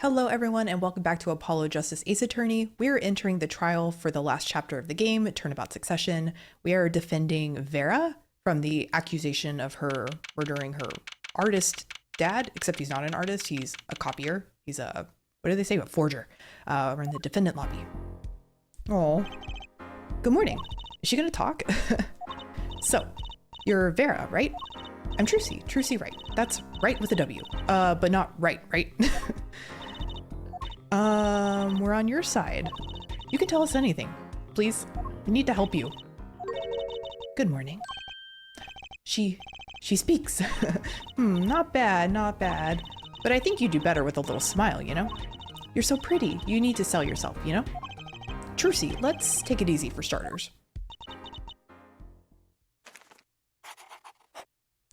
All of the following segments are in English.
Hello everyone and welcome back to Apollo Justice Ace Attorney. We're entering the trial for the last chapter of the game, Turnabout Succession. We are defending Vera from the accusation of her murdering her artist dad, except he's not an artist, he's a copier. He's a, what do they say, a forger. We're in the defendant lobby. Oh, good morning. Is she gonna talk? So, you're Vera, right? I'm Trucy Wright. That's right with a W, but not right? We're on your side. You can tell us anything. Please, we need to help you. Good morning. She speaks. Not bad. But I think you do better with a little smile, you know? You're so pretty. You need to sell yourself, you know? Trucy, let's take it easy for starters.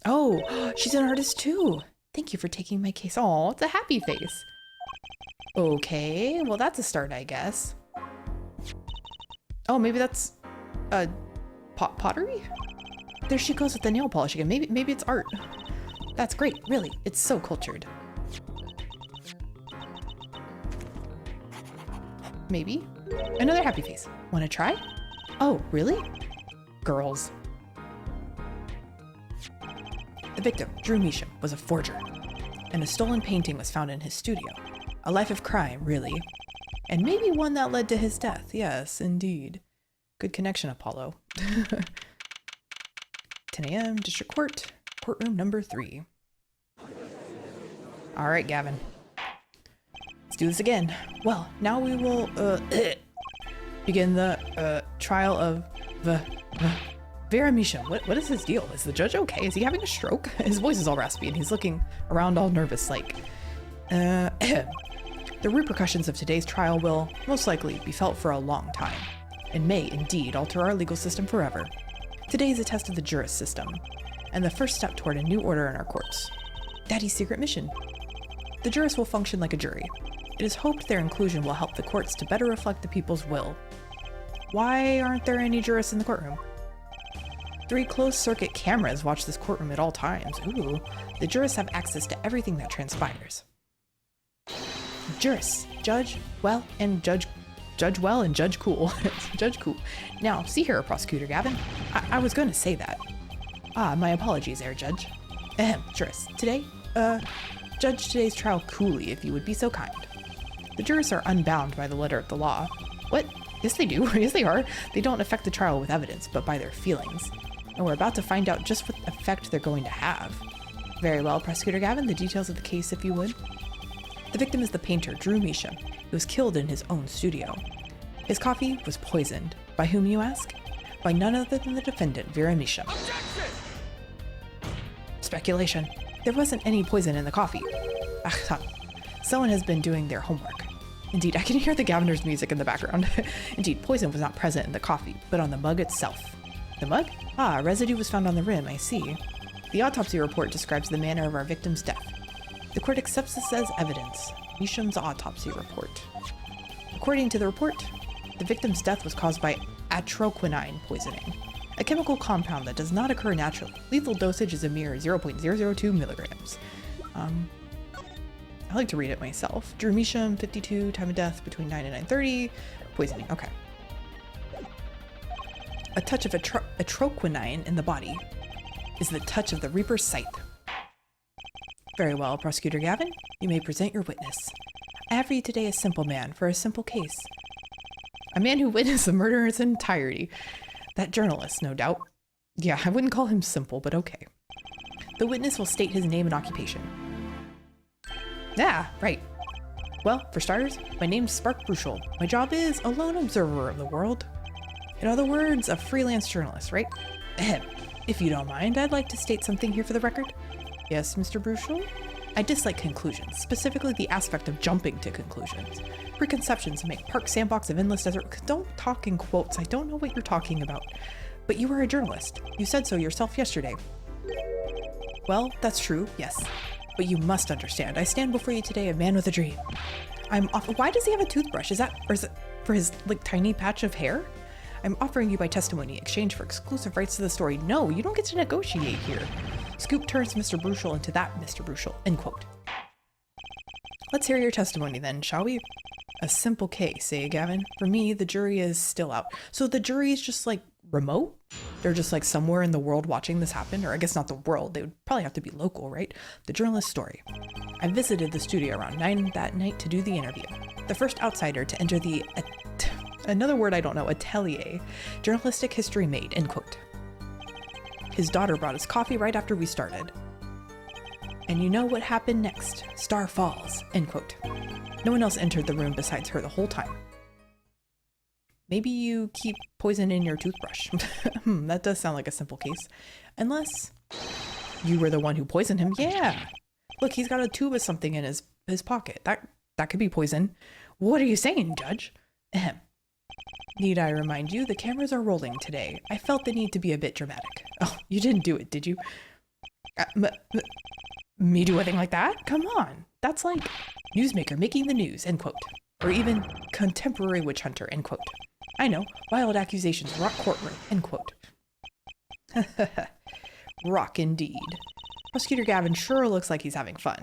Oh, she's an artist too. Thank you for taking my case. Oh, it's a happy face. Okay, well that's a start, I guess. Oh, maybe that's pottery? There she goes with the nail polish again. Maybe it's art. That's great, really. It's so cultured. Maybe. Another happy face. Want to try? Oh, really? Girls. The victim, Drew Measham, was a forger, and a stolen painting was found in his studio. A life of crime, really. And maybe one that led to his death. Yes, indeed. Good connection, Apollo. 10 a.m. District Court, courtroom number 3. All right, Gavin. Let's do this again. Well, now we will begin the trial of Vera Measham. What is his deal? Is the judge okay? Is he having a stroke? His voice is all raspy and he's looking around all nervous like, The repercussions of today's trial will most likely be felt for a long time, and may indeed alter our legal system forever. Today is a test of the jurist system, and the first step toward a new order in our courts. Daddy's secret mission. The jurists will function like a jury. It is hoped their inclusion will help the courts to better reflect the people's will. Why aren't there any jurists in the courtroom? 3 closed-circuit cameras watch this courtroom at all times. Ooh, the jurists have access to everything that transpires. Jurists, judge well and judge well and judge cool. Judge cool. Now, see here, Prosecutor Gavin. I was going to say that. My apologies there, Judge. Jurists, today, judge today's trial coolly, if you would be so kind. The jurists are unbound by the letter of the law. What? Yes, they do. Yes, they are. They don't affect the trial with evidence, but by their feelings. And we're about to find out just what effect they're going to have. Very well, Prosecutor Gavin, the details of the case, if you would. The victim is the painter, Drew Measham, who was killed in his own studio. His coffee was poisoned. By whom, you ask? By none other than the defendant, Vera Measham. Objection! Speculation. There wasn't any poison in the coffee. Someone has been doing their homework. Indeed, I can hear the Governor's music in the background. Indeed, poison was not present in the coffee, but on the mug itself. The mug? Residue was found on the rim, I see. The autopsy report describes the manner of our victim's death. The court accepts this as evidence. Measham's autopsy report. According to the report, the victim's death was caused by atroquinine poisoning, a chemical compound that does not occur naturally. Lethal dosage is a mere 0.002 milligrams. I like to read it myself. Drew Measham, 52, time of death between 9 and 9:30. Poisoning, okay. A touch of atroquinine in the body is the touch of the Reaper's scythe. Very well, Prosecutor Gavin. You may present your witness. I have for you today a simple man for a simple case. A man who witnessed the murder in its entirety. That journalist, no doubt. Yeah, I wouldn't call him simple, but okay. The witness will state his name and occupation. Right. Well, for starters, my name's Brushel. My job is a lone observer of the world. In other words, a freelance journalist, right? If you don't mind, I'd like to state something here for the record. Yes, Mr. Brushel? I dislike conclusions, specifically the aspect of jumping to conclusions. Preconceptions make park sandbox of endless desert. Don't talk in quotes, I don't know what you're talking about. But you are a journalist. You said so yourself yesterday. Well, that's true, yes. But you must understand, I stand before you today a man with a dream. Why does he have a toothbrush? Is it for his, tiny patch of hair? I'm offering you my testimony in exchange for exclusive rights to the story. No, you don't get to negotiate here. Scoop turns Mr. Brushel into that Mr. Brushel, end quote. Let's hear your testimony then, shall we? A simple case, eh, Gavin? For me, the jury is still out. So the jury is just like remote? They're just like somewhere in the world watching this happen? Or I guess not the world, they would probably have to be local, right? The journalist's story. I visited the studio around 9 that night to do the interview. The first outsider to enter the, another word I don't know, atelier, journalistic history made, end quote. His daughter brought us coffee right after we started. And you know what happened next? Star falls, end quote. No one else entered the room besides her the whole time. Maybe you keep poison in your toothbrush. That does sound like a simple case. Unless you were the one who poisoned him. Yeah. Look, he's got a tube of something in his pocket. That could be poison. What are you saying, Judge? Ahem. Need I remind you, the cameras are rolling today. I felt the need to be a bit dramatic. Oh, you didn't do it, did you? Me do a thing like that? Come on. That's like newsmaker making the news, end quote. Or even contemporary witch hunter, end quote. I know, wild accusations rock courtroom, end quote. Rock indeed. Prosecutor Gavin sure looks like he's having fun.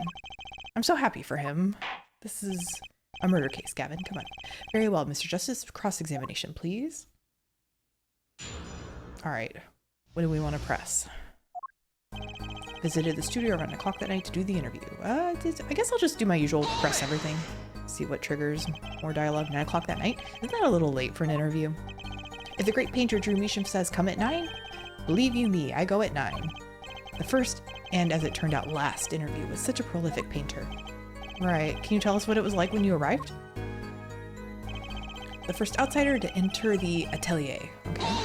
I'm so happy for him. This is a murder case, Gavin, come on. Very well, Mr. Justice, cross-examination, please. All right, what do we want to press? Visited the studio around 9 o'clock that night to do the interview. I guess I'll just do my usual press everything. See what triggers more dialogue. 9 o'clock that night? Isn't that a little late for an interview? If the great painter Drew Measham says come at 9, believe you me, I go at 9. The first, and as it turned out last, interview was such a prolific painter. Right, can you tell us what it was like when you arrived? The first outsider to enter the atelier. Okay.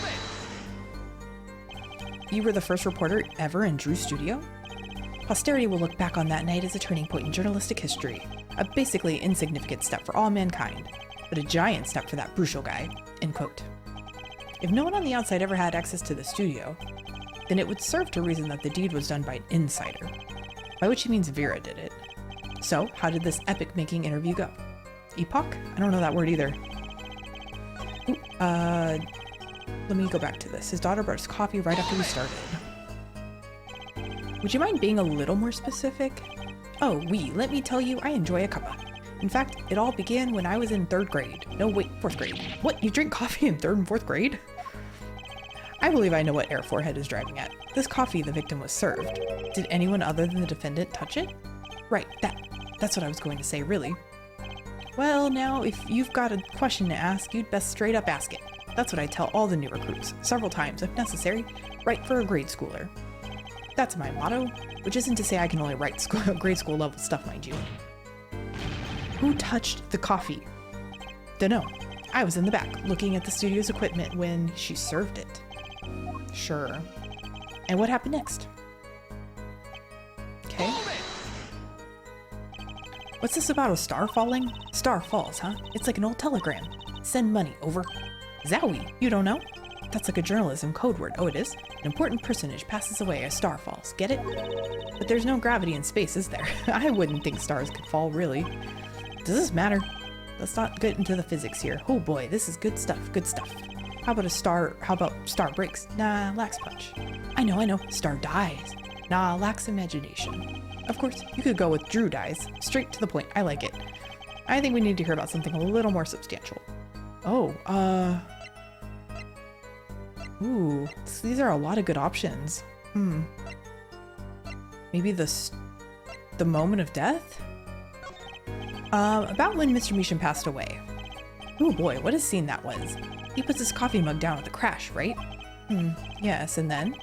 You were the first reporter ever in Drew's studio? Posterity will look back on that night as a turning point in journalistic history. A basically insignificant step for all mankind, but a giant step for that Brushel guy, end quote. If no one on the outside ever had access to the studio, then it would serve to reason that the deed was done by an insider, by which he means Vera did it. So, how did this epic-making interview go? Epoch? I don't know that word either. Ooh, let me go back to this. His daughter brought us coffee right after we started. Would you mind being a little more specific? Oh, let me tell you, I enjoy a cuppa. In fact, it all began when I was in 3rd grade. No, wait, 4th grade. What, you drink coffee in 3rd and 4th grade? I believe I know what Air Forehead is driving at. This coffee the victim was served. Did anyone other than the defendant touch it? Right, that's what I was going to say, really. Well, now, if you've got a question to ask, you'd best straight up ask it. That's what I tell all the new recruits, several times, if necessary, right for a grade schooler. That's my motto, which isn't to say I can only write grade school level stuff, mind you. Who touched the coffee? Dunno. I was in the back, looking at the studio's equipment when she served it. Sure. And what happened next? Okay. What's this about a star falling? Star falls, huh? It's like an old telegram. Send money, over. Zowie, you don't know? That's like a journalism code word. Oh, it is? An important personage passes away, a star falls. Get it? But there's no gravity in space, is there? I wouldn't think stars could fall, really. Does this matter? Let's not get into the physics here. Oh boy, this is good stuff, good stuff. How about star breaks? Nah, lacks punch. I know, star dies. Nah, lacks imagination. Of course, you could go with Drew dies. Straight to the point, I like it. I think we need to hear about something a little more substantial. Oh, ooh, these are a lot of good options. Maybe the moment of death? About when Mr. Measham passed away. Oh boy, what a scene that was. He puts his coffee mug down at the crash, right? Yes, and then?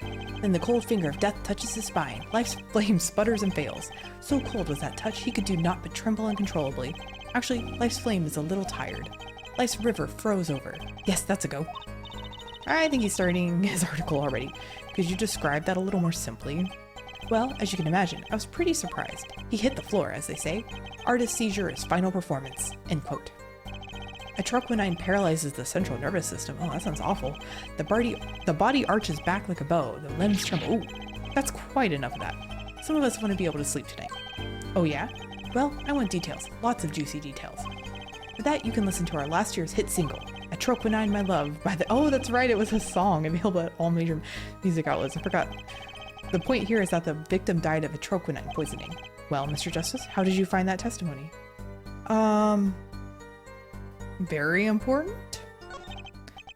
Then the cold finger of death touches his spine. Life's flame sputters and fails. So cold was that touch, he could do naught but tremble uncontrollably. Actually, life's flame is a little tired. Life's river froze over. Yes, that's a go. I think he's starting his article already. Could you describe that a little more simply? Well, as you can imagine, I was pretty surprised. He hit the floor, as they say. Artist seizure is final performance. End quote. Atroquinine paralyzes the central nervous system. Oh, that sounds awful. The body arches back like a bow. The limbs tremble. Ooh, that's quite enough of that. Some of us want to be able to sleep tonight. Oh yeah? Well, I want details. Lots of juicy details. For that, you can listen to our last year's hit single, Atroquinine My Love, by the... Oh, that's right, it was a song available at all major music outlets. I forgot. The point here is that the victim died of atroquinine poisoning. Well, Mr. Justice, how did you find that testimony? Very important?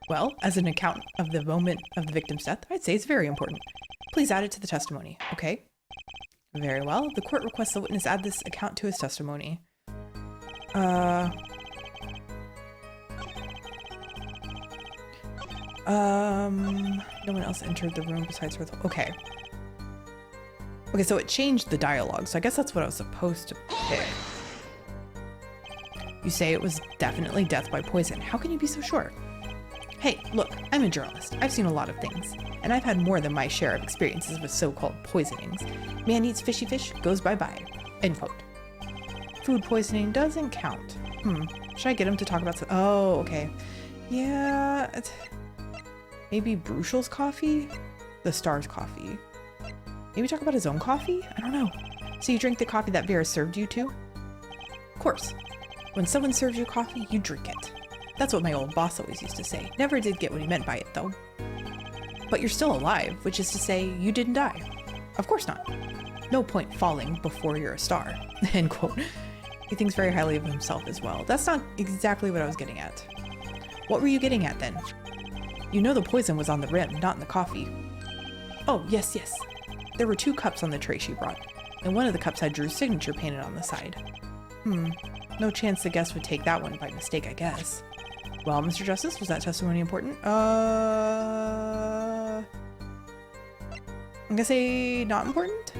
Well, as an account of the moment of the victim's death, I'd say it's very important. Please add it to the testimony. Okay. Very well. The court requests the witness add this account to his testimony. No one else entered the room besides her. Okay. Okay, so it changed the dialogue, so I guess that's what I was supposed to pick. You say it was definitely death by poison. How can you be so sure? Hey, look, I'm a journalist. I've seen a lot of things, and I've had more than my share of experiences with so-called poisonings. Man eats fishy fish, goes bye-bye. End quote. Food poisoning doesn't count. Should I get him to talk about some— oh, okay. Yeah, maybe Brushel's coffee? The Star's coffee. Maybe talk about his own coffee? I don't know. So you drink the coffee that Vera served you to? Of course. When someone serves you coffee, you drink it. That's what my old boss always used to say. Never did get what he meant by it, though. But you're still alive, which is to say you didn't die. Of course not. No point falling before you're a star. End quote. He thinks very highly of himself as well. That's not exactly what I was getting at. What were you getting at then? You know the poison was on the rim, not in the coffee. Oh, yes, yes. There were 2 cups on the tray she brought, and one of the cups had Drew's signature painted on the side. No chance the guest would take that one by mistake, I guess. Well, Mr. Justice, was that testimony important? I'm gonna say not important?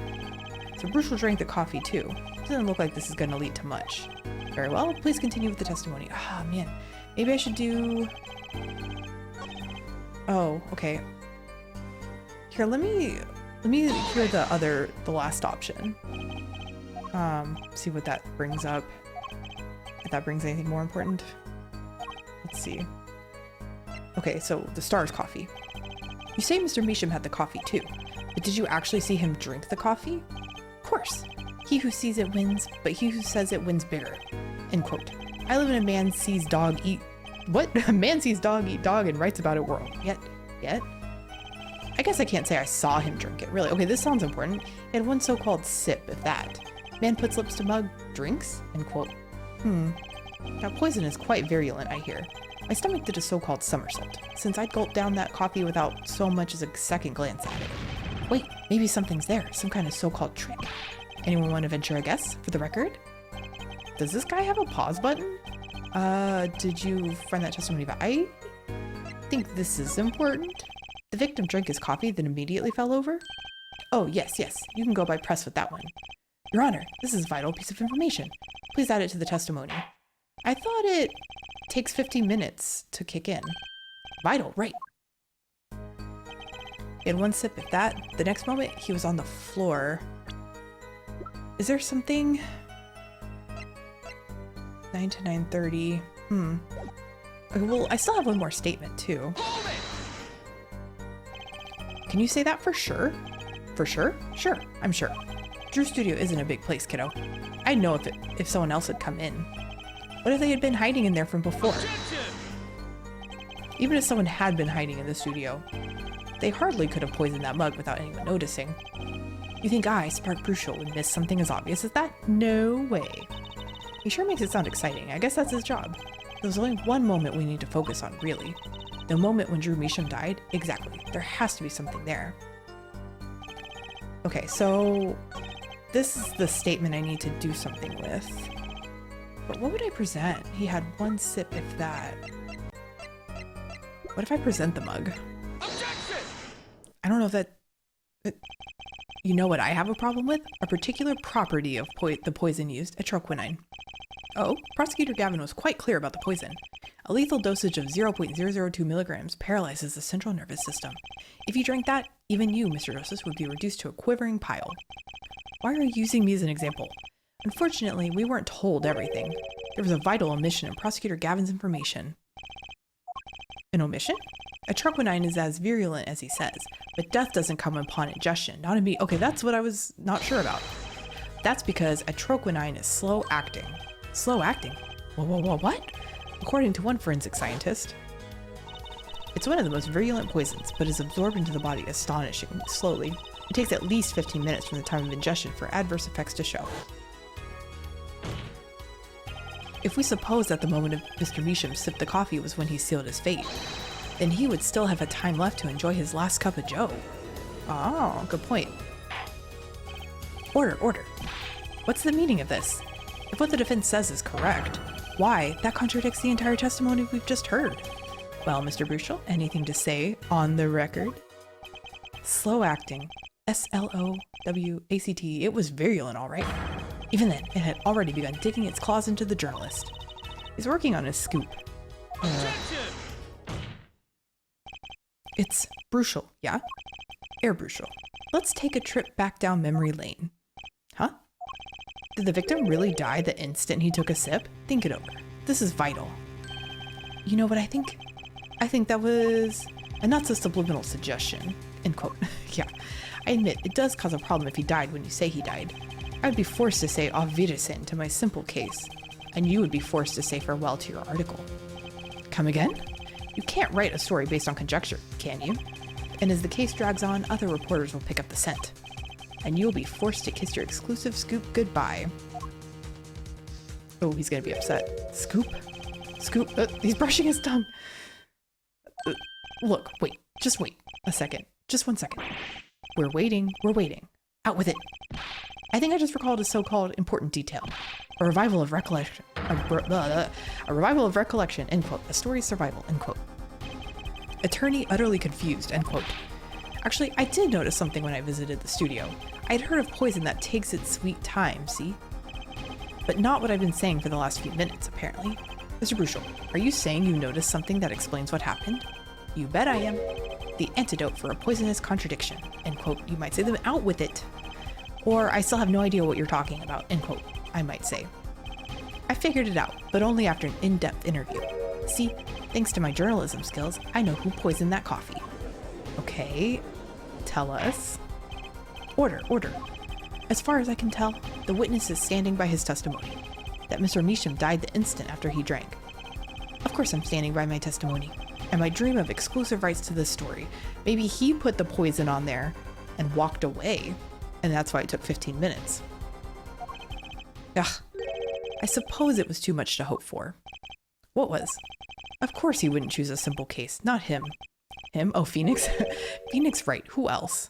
So Brushel drank the coffee too. Doesn't look like this is gonna lead to much. Very well, please continue with the testimony. Ah, man. Maybe I should do— oh, okay. Here, let me hear the last option. See what that brings up. If that brings anything more important. Let's see. Okay, so the Star's coffee. You say Mr. Measham had the coffee too, but did you actually see him drink the coffee? Of course. He who sees it wins, but he who says it wins bigger. End quote. I live in a man sees dog eat— what? A man sees dog eat dog and writes about it world. Yet? I guess I can't say I saw him drink it, really. Okay, this sounds important. He had one so-called sip, if that. Man puts lips to mug, drinks? End quote. That poison is quite virulent, I hear. My stomach did a so-called somersault, since I'd gulped down that coffee without so much as a second glance at it. Wait, maybe something's there, some kind of so-called trick. Anyone want to venture a guess, for the record? Does this guy have a pause button? Did you find that testimony? I think this is important. The victim drank his coffee, then immediately fell over? Oh, yes, you can go by press with that one. Your Honor, this is a vital piece of information. Please add it to the testimony. I thought it takes 15 minutes to kick in. Vital, right. He had one sip, if that. The next moment, he was on the floor. Is there something? 9 to 9:30. Okay, well, I still have one more statement, too. Can you say that for sure? For sure? Sure, I'm sure. Drew's studio isn't a big place, kiddo. I'd know if someone else had come in. What if they had been hiding in there from before? Even if someone had been hiding in the studio, they hardly could have poisoned that mug without anyone noticing. You think I, Spark Brushel, would miss something as obvious as that? No way. He sure makes it sound exciting. I guess that's his job. There's only one moment we need to focus on, really. The moment when Drew Measham died? Exactly. There has to be something there. Okay, so this is the statement I need to do something with. But what would I present? He had one sip, if that. What if I present the mug? Objection! I don't know if that... You know what I have a problem with? A particular property of the poison used, atroquinine. Oh, Prosecutor Gavin was quite clear about the poison. A lethal dosage of 0.002 milligrams paralyzes the central nervous system. If you drank that, even you, Mr. Justice, would be reduced to a quivering pile. Why are you using me as an example? Unfortunately, we weren't told everything. There was a vital omission in Prosecutor Gavin's information. An omission? Atroquinine is as virulent as he says, but death doesn't come upon ingestion, not in me. Okay, that's what I was not sure about. That's because atroquinine is slow acting. Slow acting? Whoa, what? According to one forensic scientist, it's one of the most virulent poisons, but is absorbed into the body astonishingly slowly. It takes at least 15 minutes from the time of ingestion for adverse effects to show. If we suppose that the moment of Mr. Measham sipped the coffee was when he sealed his fate, then he would still have had time left to enjoy his last cup of joe. Oh, good point. Order, order. What's the meaning of this? If what the defense says is correct, why, that contradicts the entire testimony we've just heard. Well, Mr. Brushel, anything to say on the record? Slow acting. S-L-O-W-A-C-T. It was virulent, all right. Even then, it had already begun digging its claws into the journalist. He's working on his scoop. It's Brushel, yeah? Air Brushel. Let's take a trip back down memory lane. Huh? Did the victim really die the instant he took a sip? Think it over. This is vital. You know what I think? I think that was a not so subliminal suggestion. End quote. Yeah, I admit it does cause a problem if he died when you say he died. I would be forced to say auf Wiedersehen to my simple case, and you would be forced to say farewell to your article. Come again? You can't write a story based on conjecture, can you? And as the case drags on, other reporters will pick up the scent, and you'll be forced to kiss your exclusive scoop goodbye. Oh, he's gonna be upset. Scoop? Scoop? He's brushing his tongue. Look, wait, just wait a second. Just 1 second. We're waiting. Out with it. I think I just recalled a so-called important detail. A revival of recollection. A revival of recollection, end quote. A story's survival, end quote. Attorney utterly confused, end quote. Actually, I did notice something when I visited the studio. I'd heard of poison that takes its sweet time, see? But not what I've been saying for the last few minutes, apparently. Mr. Brushel, are you saying you noticed something that explains what happened? You bet I am. The antidote for a poisonous contradiction, end quote. You might say them out with it. Or I still have no idea what you're talking about, end quote, I might say. I figured it out, but only after an in-depth interview. See, thanks to my journalism skills, I know who poisoned that coffee. Okay, tell us. Order, order. As far as I can tell, the witness is standing by his testimony, that Mr. Measham died the instant after he drank. Of course I'm standing by my testimony, and my dream of exclusive rights to this story. Maybe he put the poison on there and walked away, and that's why it took 15 minutes. Ugh, I suppose it was too much to hope for. What was? Of course he wouldn't choose a simple case, not him. Him? Oh, Phoenix? Phoenix, right, who else?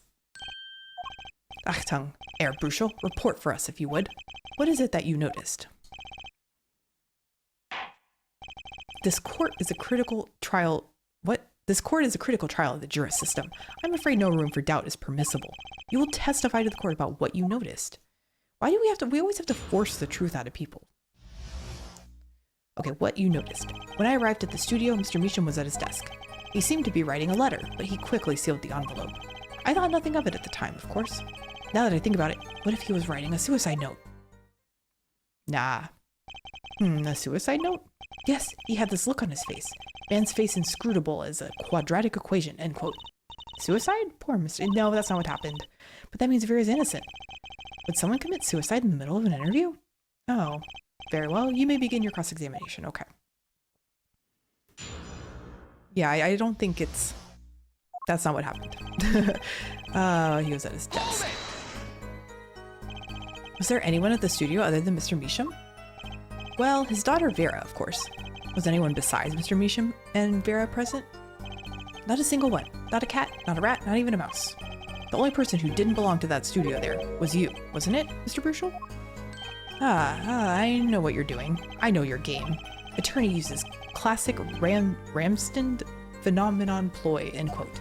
Achtung, Herr Brushel, report for us if you would. What is it that you noticed? This court is a critical trial. What? This court is a critical trial of the juris system. I'm afraid no room for doubt is permissible. You will testify to the court about what you noticed. Why do we always have to force the truth out of people? Okay, what you noticed. When I arrived at the studio, Mr. Measham was at his desk. He seemed to be writing a letter, but he quickly sealed the envelope. I thought nothing of it at the time, of course. Now that I think about it, what if he was writing a suicide note? Nah. A suicide note? Yes, he had this look on his face. Man's face inscrutable as a quadratic equation, end quote. Suicide? Poor Mr. No, that's not what happened. But that means Vera's innocent. Would someone commit suicide in the middle of an interview? Oh, very well. You may begin your cross-examination. Okay. Yeah, I don't think it's... That's not what happened. He was at his desk. Was there anyone at the studio other than Mr. Measham? Well, his daughter Vera, of course. Was anyone besides Mr. Measham and Vera present? Not a single one. Not a cat, not a rat, not even a mouse. The only person who didn't belong to that studio there was you, wasn't it, Mr. Brushel? I know what you're doing. I know your game. Attorney uses classic Ramsden phenomenon ploy, end quote.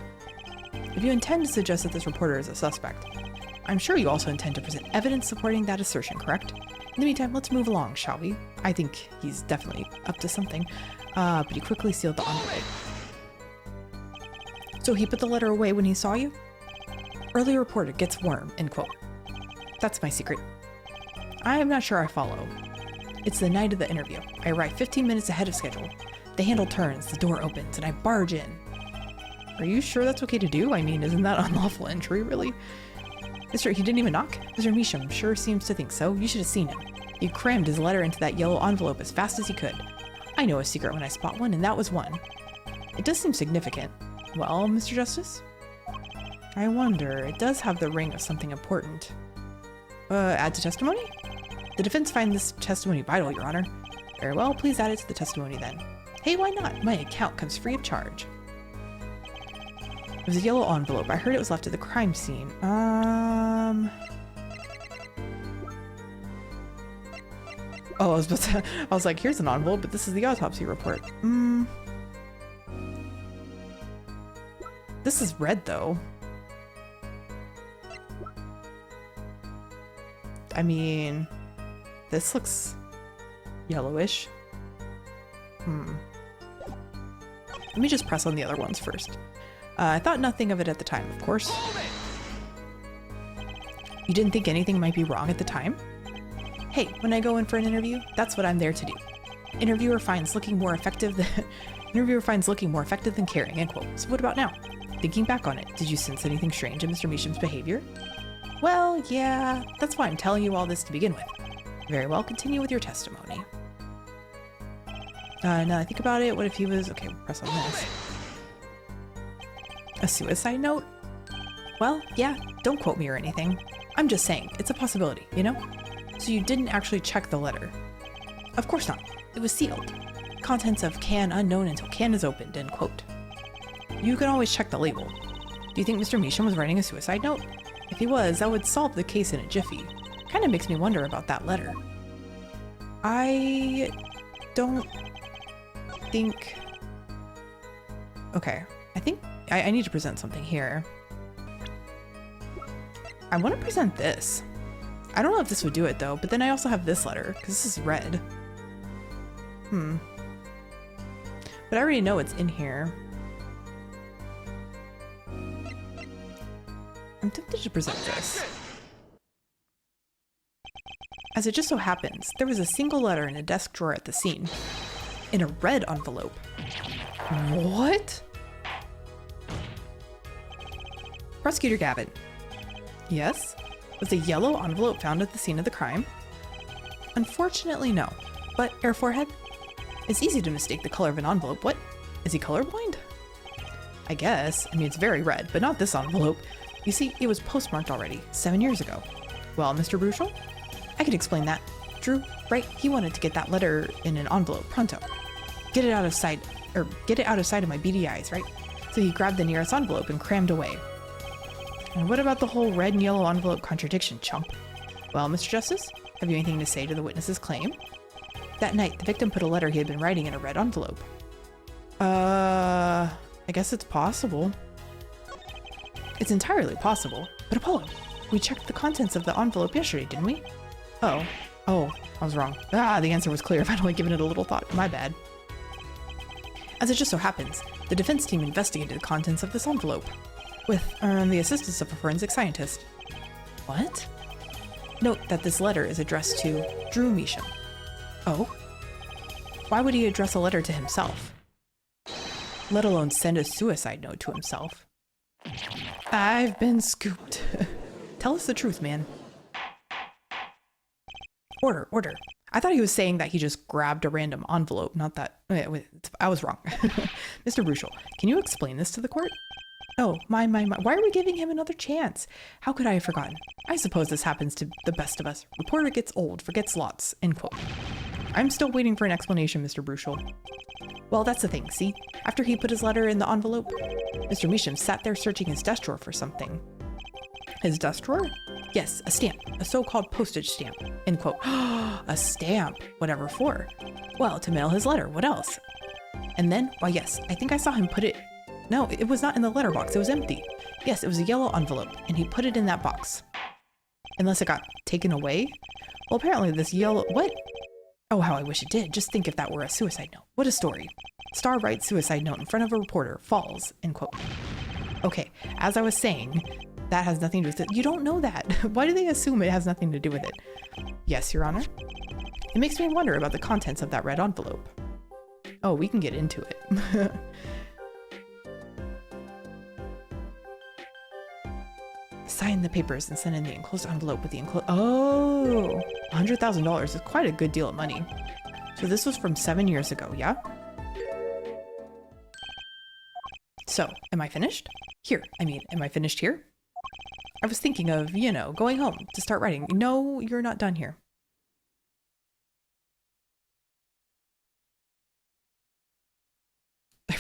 If you intend to suggest that this reporter is a suspect, I'm sure you also intend to present evidence supporting that assertion, correct? In the meantime, let's move along, shall we? I think he's definitely up to something, but he quickly sealed the envelope. So he put the letter away when he saw you? Early reporter gets worm, end quote. That's my secret. I am not sure I follow. It's the night of the interview. I arrive 15 minutes ahead of schedule. The handle turns, the door opens, and I barge in. Are you sure that's okay to do? I mean, isn't that unlawful entry, really? He didn't even knock? Mr. Measham sure seems to think so. You should have seen him. He crammed his letter into that yellow envelope as fast as he could. I know a secret when I spot one, and that was one. It does seem significant. Well, Mr. Justice? I wonder, it does have the ring of something important. Add to testimony? The defense find this testimony vital, Your Honor. Very well, please add it to the testimony then. Hey, why not? My account comes free of charge. It was a yellow envelope. I heard it was left at the crime scene. Oh, I was like, here's an envelope, but this is the autopsy report. This is red, though. I mean, this looks yellowish. Let me just press on the other ones first. I thought nothing of it at the time, of course. You didn't think anything might be wrong at the time? Hey, when I go in for an interview, that's what I'm there to do. Interviewer finds looking more effective than caring, end quote. So what about now? Thinking back on it, did you sense anything strange in Mr. Meesham's behavior? Well, yeah, that's why I'm telling you all this to begin with. Very well, continue with your testimony. Now I think about it, what if he was... Okay, we'll press on this. A suicide note? Well, yeah, don't quote me or anything. I'm just saying, it's a possibility, you know? So you didn't actually check the letter? Of course not. It was sealed. Contents of can unknown until can is opened, end quote. You can always check the label. Do you think Mr. Meesham was writing a suicide note? If he was, that would solve the case in a jiffy. Kinda makes me wonder about that letter. I don't think... Okay, I think I need to present something here. I want to present this. I don't know if this would do it though, but then I also have this letter, because this is red. But I already know it's in here. I'm tempted to present this. As it just so happens, there was a single letter in a desk drawer at the scene. In a red envelope. What? Prosecutor Gavin. Yes? Was a yellow envelope found at the scene of the crime? Unfortunately, no. But, Air Forehead? It's easy to mistake the color of an envelope. What? Is he colorblind? I guess. I mean, it's very red, but not this envelope. You see, it was postmarked already, 7 years ago. Well, Mr. Brushel? I can explain that. Drew, right? He wanted to get that letter in an envelope, pronto. Get it out of sight of my beady eyes, right? So he grabbed the nearest envelope and crammed away. And what about the whole red and yellow envelope contradiction, chump? Well, Mr. Justice, have you anything to say to the witness's claim? That night, the victim put a letter he had been writing in a red envelope. I guess it's possible. It's entirely possible. But Apollo, we checked the contents of the envelope yesterday, didn't we? Oh, I was wrong. The answer was clear if I'd only given it a little thought. My bad. As it just so happens, the defense team investigated the contents of this envelope with the assistance of a forensic scientist. What? Note that this letter is addressed to Drew Meesham. Oh? Why would he address a letter to himself? Let alone send a suicide note to himself. I've been scooped. Tell us the truth, man. Order. I thought he was saying that he just grabbed a random envelope, not that... Wait, I was wrong. Mr. Brushel, can you explain this to the court? Oh, my. Why are we giving him another chance? How could I have forgotten? I suppose this happens to the best of us. Reporter gets old, forgets lots, end quote. I'm still waiting for an explanation, Mr. Brushel. Well, that's the thing, see? After he put his letter in the envelope, Mr. Meesham sat there searching his desk drawer for something. His desk drawer? Yes, a stamp, a so-called postage stamp, end quote. A stamp, whatever for? Well, to mail his letter, what else? And then, why yes, I think I saw him put it... No, it was not in the letterbox, it was empty. Yes, it was a yellow envelope, and he put it in that box. Unless it got taken away? Well, apparently this yellow... What? Oh, how I wish it did. Just think if that were a suicide note. What a story. Star writes suicide note in front of a reporter, falls, end quote. Okay, as I was saying, that has nothing to do with it. You don't know that. Why do they assume it has nothing to do with it? Yes, Your Honor. It makes me wonder about the contents of that red envelope. Oh, we can get into it. Sign the papers and send in the enclosed envelope with the enclosed... Oh, $100,000 is quite a good deal of money. So this was from 7 years ago, yeah? So, am I finished? Am I finished here? I was thinking of, going home to start writing. No, you're not done here.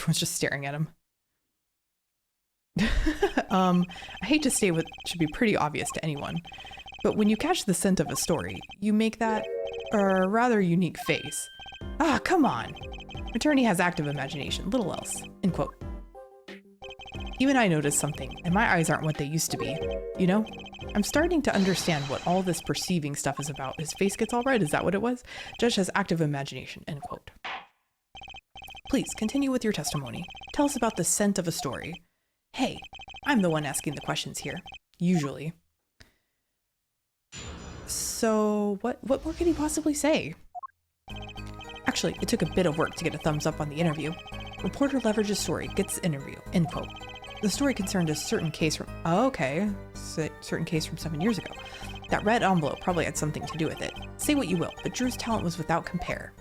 Everyone's just staring at him. I hate to say what should be pretty obvious to anyone, but when you catch the scent of a story, you make that a rather unique face. Ah, come on. Attorney has active imagination, little else. End quote. Even I noticed something, and my eyes aren't what they used to be. You know, I'm starting to understand what all this perceiving stuff is about. His face gets all red, is that what it was? Judge has active imagination, end quote. Please, continue with your testimony. Tell us about the scent of a story. Hey, I'm the one asking the questions here. Usually. So, what more could he possibly say? Actually, it took a bit of work to get a thumbs up on the interview. Reporter leverages story, gets the interview, end quote. The story concerned a certain case from, certain case from 7 years ago. That red envelope probably had something to do with it. Say what you will, but Drew's talent was without compare.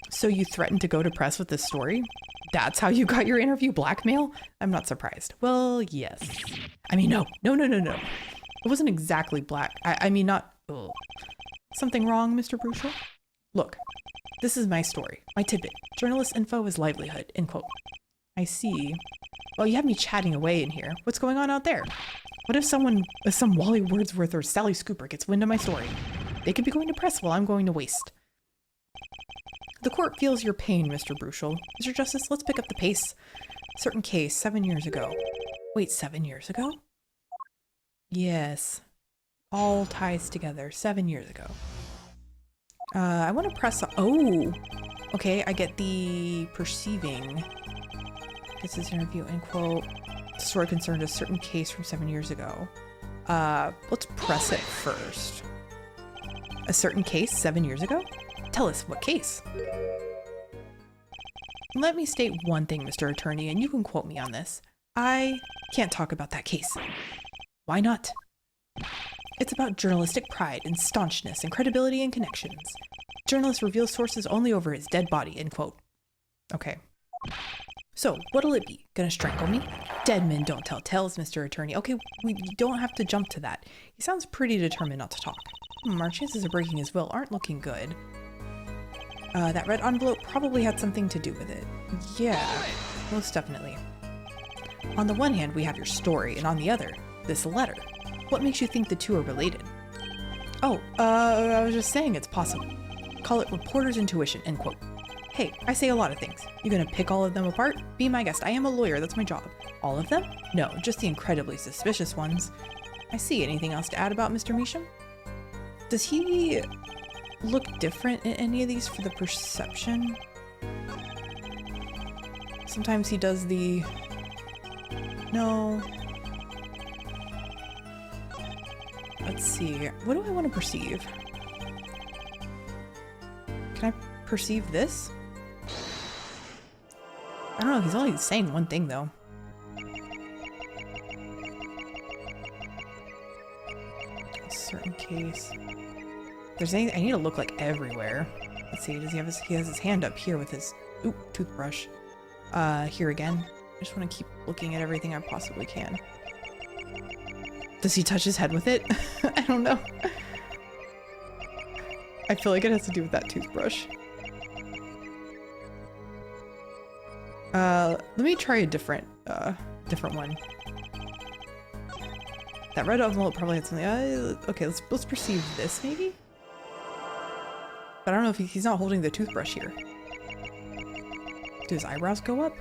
So you threatened to go to press with this story? That's how you got your interview? Blackmail? I'm not surprised. Well, yes. I mean, no. It wasn't exactly ugh. Something wrong, Mr. Brushel? Look, this is my story, my tidbit. Journalist info is livelihood, end quote. I see. Well, you have me chatting away in here. What's going on out there? What if some Wally Wordsworth or Sally Scooper gets wind of my story? They could be going to press while I'm going to waste. The court feels your pain, Mr. Brushel. Mr. Justice, let's pick up the pace. Certain case, 7 years ago. Wait, 7 years ago? Yes. All ties together, 7 years ago. I want to press, oh! Okay, I get the perceiving. This is an interview, end quote. The story concerned a certain case from 7 years ago. Let's press it first. A certain case 7 years ago? Tell us, what case? Let me state one thing, Mr. Attorney, and you can quote me on this. I can't talk about that case. Why not? It's about journalistic pride and staunchness and credibility and connections. Journalist reveals sources only over his dead body, end quote. Okay. So, what'll it be? Gonna strangle me? Dead men don't tell tales, Mr. Attorney. Okay, we don't have to jump to that. He sounds pretty determined not to talk. Our chances of breaking his will aren't looking good. That red envelope probably had something to do with it. Yeah, most definitely. On the one hand, we have your story, and on the other, this letter. What makes you think the two are related? Oh, I was just saying it's possible. Call it reporter's intuition, end quote. Hey, I say a lot of things. You gonna pick all of them apart? Be my guest. I am a lawyer, that's my job. All of them? No, just the incredibly suspicious ones. I see. Anything else to add about Mr. Measham? Does he look different in any of these for the perception? Sometimes he does the... No. Let's see. What do I want to perceive? Can I perceive this? I don't know. He's only saying one thing, though. A certain case. There's anything I need to look like everywhere. Let's see. Does he have he has his hand up here with his toothbrush. Here again. I just want to keep looking at everything I possibly can. Does he touch his head with it? I don't know. I feel like it has to do with that toothbrush. Let me try a different one. That red envelope probably had something. Okay, let's perceive this maybe. But I don't know if he's not holding the toothbrush here. Do his eyebrows go up?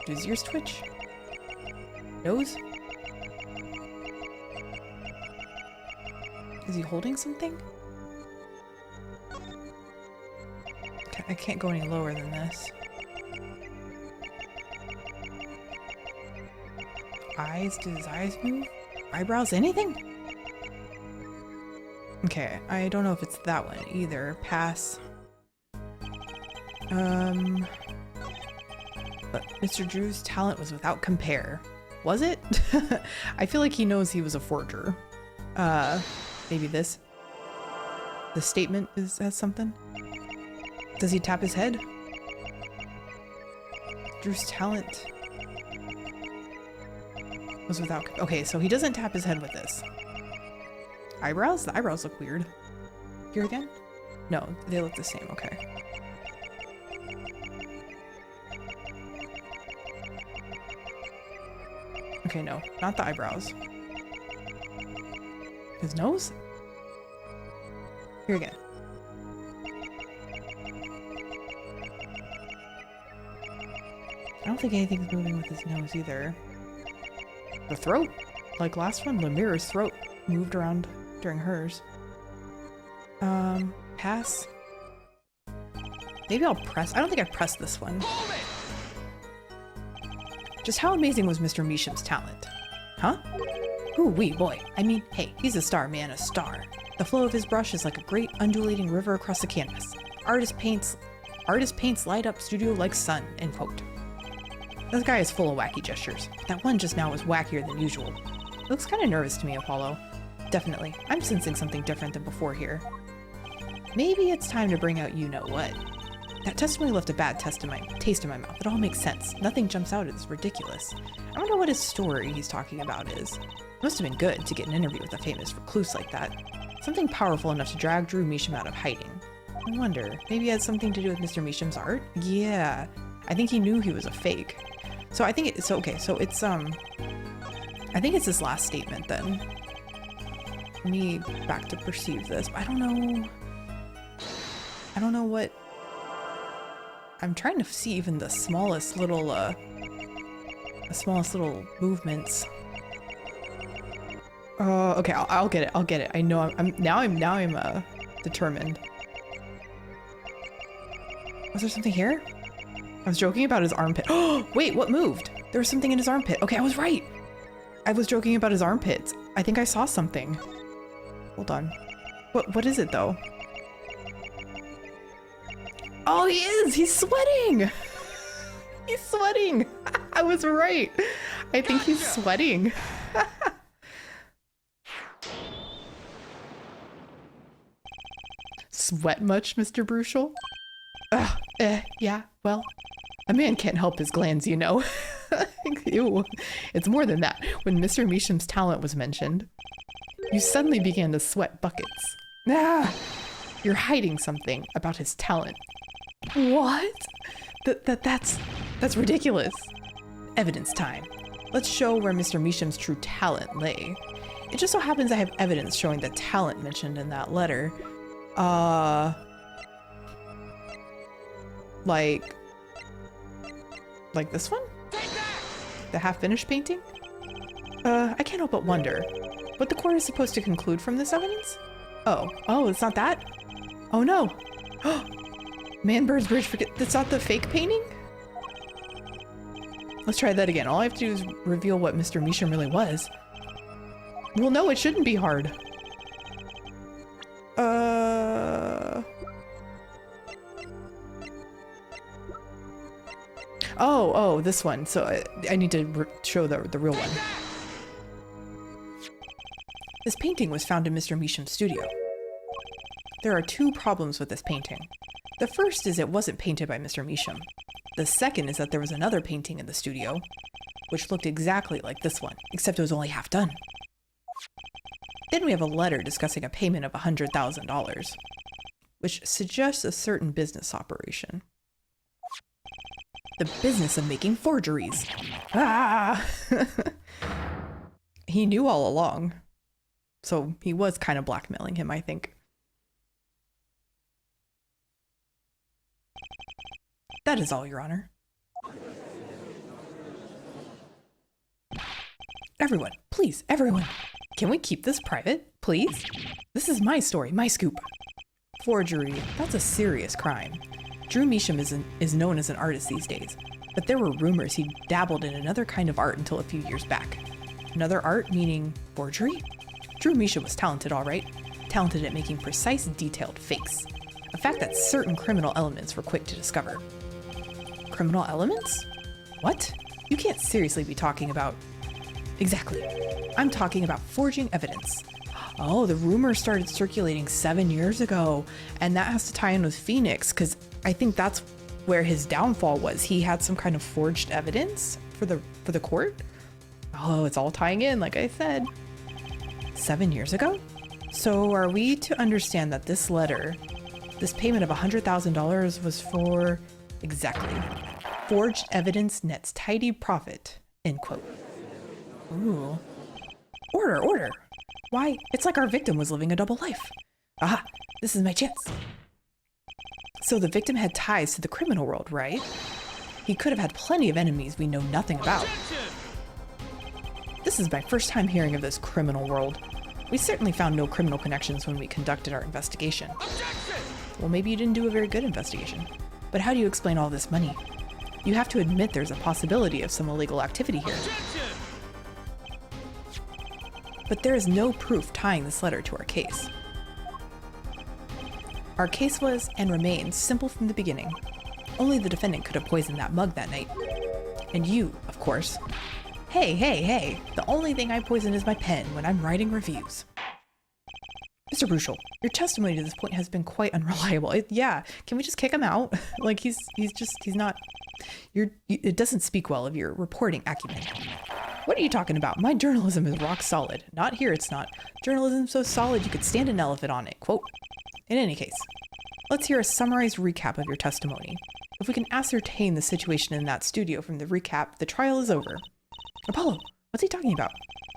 Do his ears twitch? Nose? Is he holding something? I can't go any lower than this. Eyes? Do his eyes move? Eyebrows? Anything? Okay, I don't know if it's that one either. Pass. But Mr. Drew's talent was without compare. Was it? I feel like he knows he was a forger. Maybe this. The statement has something. Does he tap his head? Drew's talent was without... Okay, so he doesn't tap his head with this. Eyebrows? The eyebrows look weird. Here again? No, they look the same. Okay. Okay, no, not the eyebrows. His nose? Here again. I don't think anything's moving with his nose either. The throat? Like last one, Lemira's throat moved around during hers. Pass. Maybe I'll press. I don't think I pressed this one. Just how amazing was Mr. Meesham's talent? Huh? Ooh, wee boy. I mean, hey, he's a star, man, a star. The flow of his brush is like a great undulating river across the canvas. Artist paints light up studio like sun, end quote. This guy is full of wacky gestures. That one just now was wackier than usual. Looks kind of nervous to me, Apollo. Definitely. I'm sensing something different than before here. Maybe it's time to bring out you-know-what. That testimony left a bad taste in my mouth. It all makes sense. Nothing jumps out as ridiculous. I wonder what his story he's talking about is. It must have been good to get an interview with a famous recluse like that. Something powerful enough to drag Drew Meesham out of hiding. I wonder, maybe it had something to do with Mr. Meesham's art? Yeah, I think he knew he was a fake. So I think it's okay. So it's I think it's his last statement then. Let me back to perceive this. But I don't know what. I'm trying to see even the smallest little movements. Okay, I'll get it. I'll get it. I know. I'm determined. Was there something here? I was joking about his armpit. Oh, wait, what moved? There was something in his armpit. Okay, I was right. I was joking about his armpits. I think I saw something. Hold on. What is it though? Oh, he is! He's sweating! He's sweating! I was right. I think he's sweating. Sweat much, Mr. Brushel? Yeah, well, a man can't help his glands, you know. Ew. It's more than that. When Mr. Meesham's talent was mentioned, you suddenly began to sweat buckets. Ah! You're hiding something about his talent. What? That's ridiculous. Evidence time. Let's show where Mr. Meesham's true talent lay. It just so happens I have evidence showing the talent mentioned in that letter. Like this one? The half-finished painting? I can't help but wonder what the court is supposed to conclude from this evidence? Oh, it's not that? Oh no! Man, birds, bridge, forget. That's not the fake painting? Let's try that again. All I have to do is reveal what Mr. Meesham really was. Well, no, it shouldn't be hard. Oh, this one. So I need to show the real one. This painting was found in Mr. Meesham's studio. There are two problems with this painting. The first is it wasn't painted by Mr. Meesham. The second is that there was another painting in the studio, which looked exactly like this one, except it was only half done. Then we have a letter discussing a payment of $100,000, which suggests a certain business operation. The business of making forgeries. Ah! He knew all along. So he was kind of blackmailing him, I think. That is all, Your Honor. Everyone, please, everyone. Can we keep this private, please? This is my story, my scoop. Forgery, that's a serious crime. Drew Meesham is known as an artist these days, but there were rumors he dabbled in another kind of art until a few years back. Another art meaning forgery? Drew Meesham was talented, all right. Talented at making precise, detailed fakes. A fact that certain criminal elements were quick to discover. Criminal elements? What? You can't seriously be talking about... Exactly. I'm talking about forging evidence. Oh, the rumor started circulating 7 years ago, and that has to tie in with Phoenix, because I think that's where his downfall was. He had some kind of forged evidence for the court. Oh, it's all tying in, like I said. 7 years ago? So are we to understand that this letter, this payment of $100,000 was for... Exactly. Forged evidence nets tidy profit, end quote. Ooh. Order, order. Why, it's like our victim was living a double life. Aha, this is my chance. So the victim had ties to the criminal world, right? He could have had plenty of enemies we know nothing about. This is my first time hearing of this criminal world. We certainly found no criminal connections when we conducted our investigation. Well, maybe you didn't do a very good investigation. But how do you explain all this money? You have to admit there's a possibility of some illegal activity here. But there is no proof tying this letter to our case. Our case was, and remains, simple from the beginning. Only the defendant could have poisoned that mug that night. And you, of course. Hey, the only thing I poison is my pen when I'm writing reviews. Mr. Brushel, your testimony to this point has been quite unreliable. Yeah, can we just kick him out? Like, he's not, it doesn't speak well of your reporting acumen. What are you talking about? My journalism is rock solid. Not here, it's not. Journalism's so solid you could stand an elephant on it, quote. In any case, let's hear a summarized recap of your testimony. If we can ascertain the situation in that studio from the recap, the trial is over. Apollo, what's he talking about?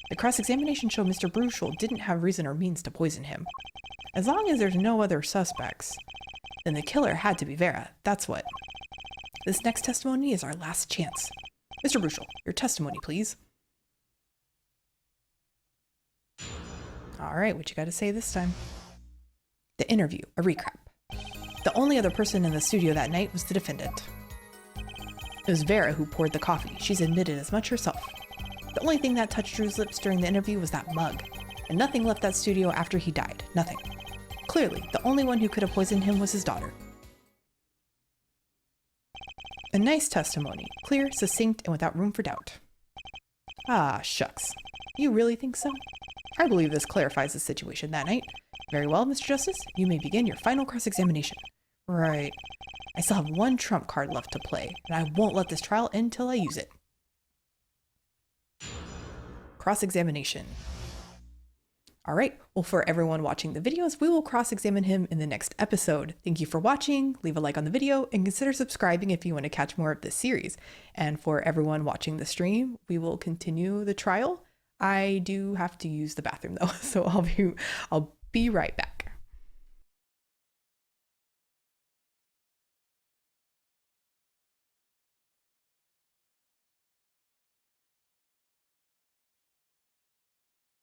The cross-examination showed Mr. Brushel didn't have reason or means to poison him. As long as there's no other suspects, then the killer had to be Vera, that's what. This next testimony is our last chance. Mr. Brushel, your testimony, please. All right, what you got to say this time? The interview, a recap. The only other person in the studio that night was the defendant. It was Vera who poured the coffee. She's admitted as much herself. The only thing that touched Drew's lips during the interview was that mug, and nothing left that studio after he died. Nothing. Clearly, the only one who could have poisoned him was his daughter. A nice testimony, clear, succinct, and without room for doubt. Ah, shucks. You really think so? I believe this clarifies the situation that night. Very well, Mr. Justice, you may begin your final cross-examination. Right. I still have one trump card left to play, and I won't let this trial end till I use it. Cross-examination. All right, well, for everyone watching the videos, we will cross-examine him in the next episode. Thank you for watching, leave a like on the video, and consider subscribing if you want to catch more of this series. And for everyone watching the stream, we will continue the trial. I do have to use the bathroom though, so I'll be right back.